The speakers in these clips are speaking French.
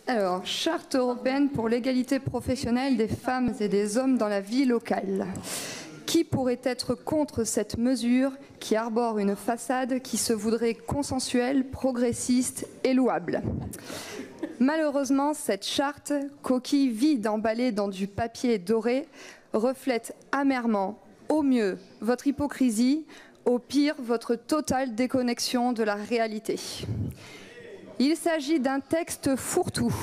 Alors, charte européenne pour l'égalité professionnelle des femmes et des hommes dans la vie locale. Qui pourrait être contre cette mesure qui arbore une façade qui se voudrait consensuelle, progressiste et louable? Malheureusement, cette charte, coquille vide emballée dans du papier doré, reflète amèrement, au mieux, votre hypocrisie, au pire, votre totale déconnexion de la réalité. Il s'agit d'un texte fourre-tout,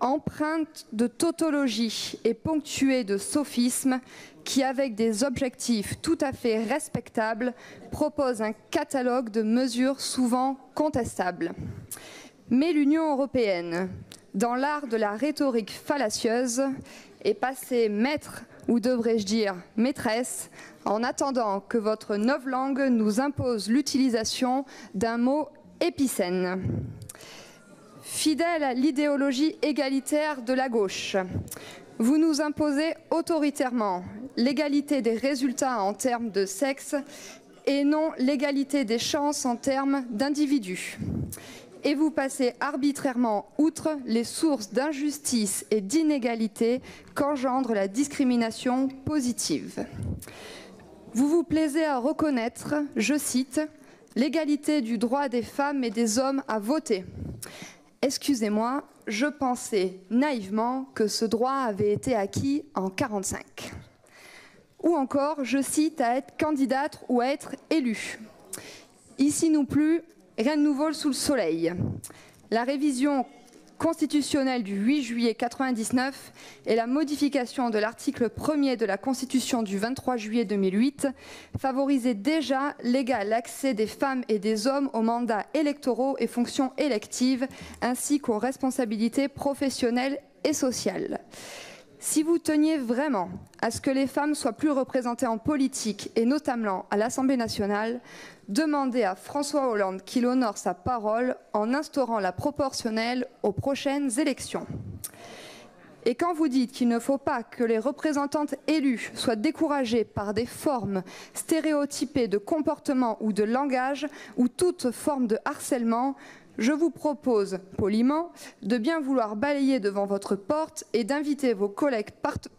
empreinte de tautologie et ponctué de sophismes qui, avec des objectifs tout à fait respectables, propose un catalogue de mesures souvent contestables. Mais l'Union européenne, dans l'art de la rhétorique fallacieuse, est passée maître, ou devrais-je dire maîtresse, en attendant que votre novlangue nous impose l'utilisation d'un mot épicène. Fidèle à l'idéologie égalitaire de la gauche, vous nous imposez autoritairement l'égalité des résultats en termes de sexe et non l'égalité des chances en termes d'individus. Et vous passez arbitrairement outre les sources d'injustice et d'inégalité qu'engendre la discrimination positive. Vous vous plaisez à reconnaître, je cite, l'égalité du droit des femmes et des hommes à voter. Excusez-moi, je pensais naïvement que ce droit avait été acquis en 1945. Ou encore, je cite, à être candidate ou à être élue. Ici non plus, rien de nouveau sous le soleil. La révision constitutionnelle du 8 juillet 1999 et la modification de l'article 1er de la Constitution du 23 juillet 2008 favorisaient déjà l'égal accès des femmes et des hommes aux mandats électoraux et fonctions électives, ainsi qu'aux responsabilités professionnelles et sociales. Si vous teniez vraiment à ce que les femmes soient plus représentées en politique et notamment à l'Assemblée nationale, demandez à François Hollande qu'il honore sa parole en instaurant la proportionnelle aux prochaines élections. Et quand vous dites qu'il ne faut pas que les représentantes élues soient découragées par des formes stéréotypées de comportement ou de langage ou toute forme de harcèlement, je vous propose, poliment, de bien vouloir balayer devant votre porte et d'inviter vos collègues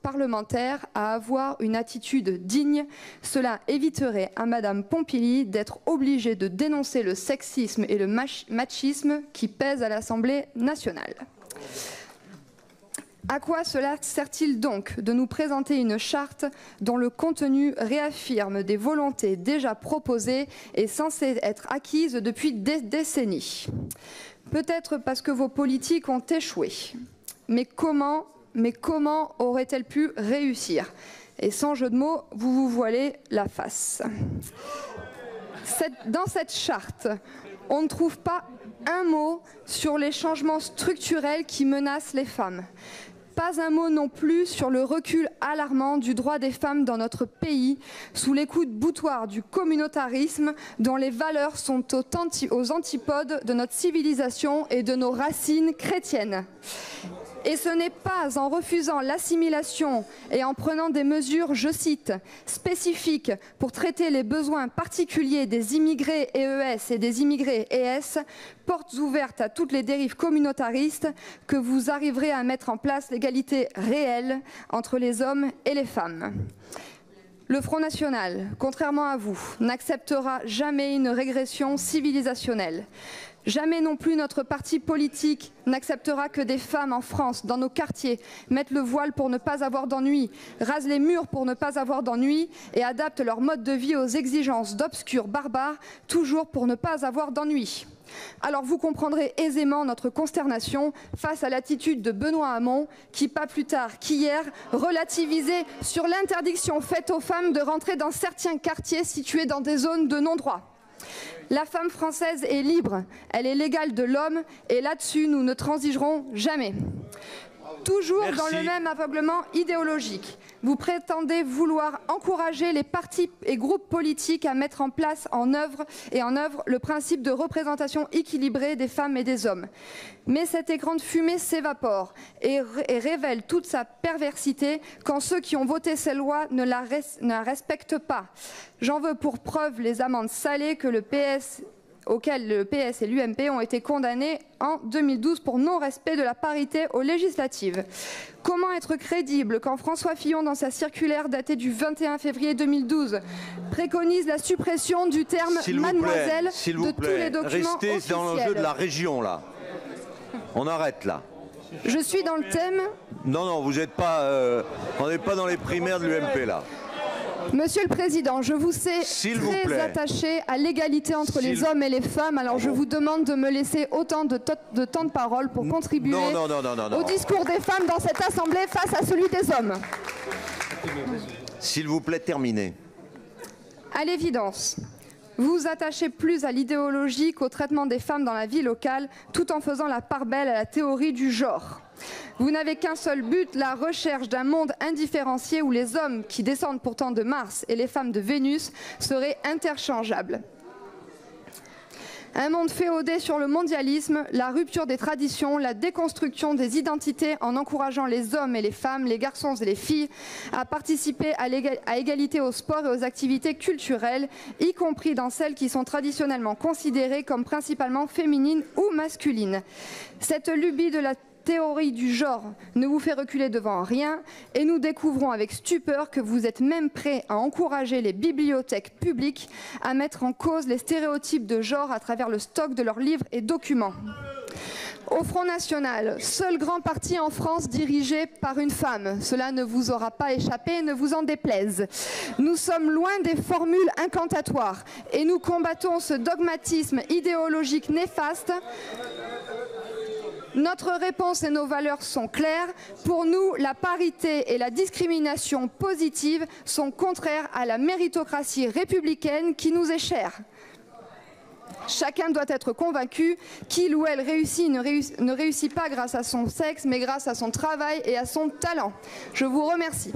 parlementaires à avoir une attitude digne. Cela éviterait à Madame Pompili d'être obligée de dénoncer le sexisme et le machisme qui pèsent à l'Assemblée nationale. À quoi cela sert-il donc de nous présenter une charte dont le contenu réaffirme des volontés déjà proposées et censées être acquises depuis des décennies? Peut-être parce que vos politiques ont échoué. Mais comment aurait-elle pu réussir? Et sans jeu de mots, vous vous voilez la face. Dans cette charte, on ne trouve pas un mot sur les changements structurels qui menacent les femmes. Pas un mot non plus sur le recul alarmant du droit des femmes dans notre pays, sous les coups de boutoir du communautarisme dont les valeurs sont aux antipodes de notre civilisation et de nos racines chrétiennes. Et ce n'est pas en refusant l'assimilation et en prenant des mesures, je cite, spécifiques pour traiter les besoins particuliers des immigrés EES et des immigrés ES, portes ouvertes à toutes les dérives communautaristes, que vous arriverez à mettre en place l'égalité réelle entre les hommes et les femmes. Le Front National, contrairement à vous, n'acceptera jamais une régression civilisationnelle. Jamais non plus notre parti politique n'acceptera que des femmes en France, dans nos quartiers, mettent le voile pour ne pas avoir d'ennui, rasent les murs pour ne pas avoir d'ennui et adaptent leur mode de vie aux exigences d'obscurs barbares, toujours pour ne pas avoir d'ennui. Alors vous comprendrez aisément notre consternation face à l'attitude de Benoît Hamon qui, pas plus tard qu'hier, relativisait sur l'interdiction faite aux femmes de rentrer dans certains quartiers situés dans des zones de non-droit. La femme française est libre, elle est l'égale de l'homme et là-dessus nous ne transigerons jamais. Toujours dans le même aveuglement idéologique, vous prétendez vouloir encourager les partis et groupes politiques à mettre en œuvre le principe de représentation équilibrée des femmes et des hommes. Mais cet écran de fumée s'évapore et révèle toute sa perversité quand ceux qui ont voté ces lois ne la respectent pas. J'en veux pour preuve les amendes salées que le PS auquel le PS et l'UMP ont été condamnés en 2012 pour non-respect de la parité aux législatives. Comment être crédible quand François Fillon, dans sa circulaire datée du 21 février 2012, préconise la suppression du terme mademoiselle de tous les documents officiels? Restez dans le jeu de la région, là. On arrête, là. Je suis dans le thème. Non, non, vous n'êtes pas... on n'est pas dans les primaires de l'UMP, là. Monsieur le Président, je vous sais très attaché à l'égalité entre les hommes et les femmes, alors je vous demande de me laisser autant de temps de parole pour contribuer au discours des femmes dans cette Assemblée face à celui des hommes. S'il vous plaît, terminez. À l'évidence, vous vous attachez plus à l'idéologie qu'au traitement des femmes dans la vie locale, tout en faisant la part belle à la théorie du genre. Vous n'avez qu'un seul but, la recherche d'un monde indifférencié où les hommes, qui descendent pourtant de Mars, et les femmes de Vénus, seraient interchangeables. Un monde féodé sur le mondialisme, la rupture des traditions, la déconstruction des identités en encourageant les hommes et les femmes, les garçons et les filles à participer à égalité au sport et aux activités culturelles, y compris dans celles qui sont traditionnellement considérées comme principalement féminines ou masculines. Cette lubie de la théorie du genre ne vous fait reculer devant rien et nous découvrons avec stupeur que vous êtes même prêt à encourager les bibliothèques publiques à mettre en cause les stéréotypes de genre à travers le stock de leurs livres et documents. Au Front National, seul grand parti en France dirigé par une femme. Cela ne vous aura pas échappé, ne vous en déplaise. Nous sommes loin des formules incantatoires et nous combattons ce dogmatisme idéologique néfaste. Notre réponse et nos valeurs sont claires. Pour nous, la parité et la discrimination positive sont contraires à la méritocratie républicaine qui nous est chère. Chacun doit être convaincu qu'il ou elle ne réussit pas grâce à son sexe, mais grâce à son travail et à son talent. Je vous remercie.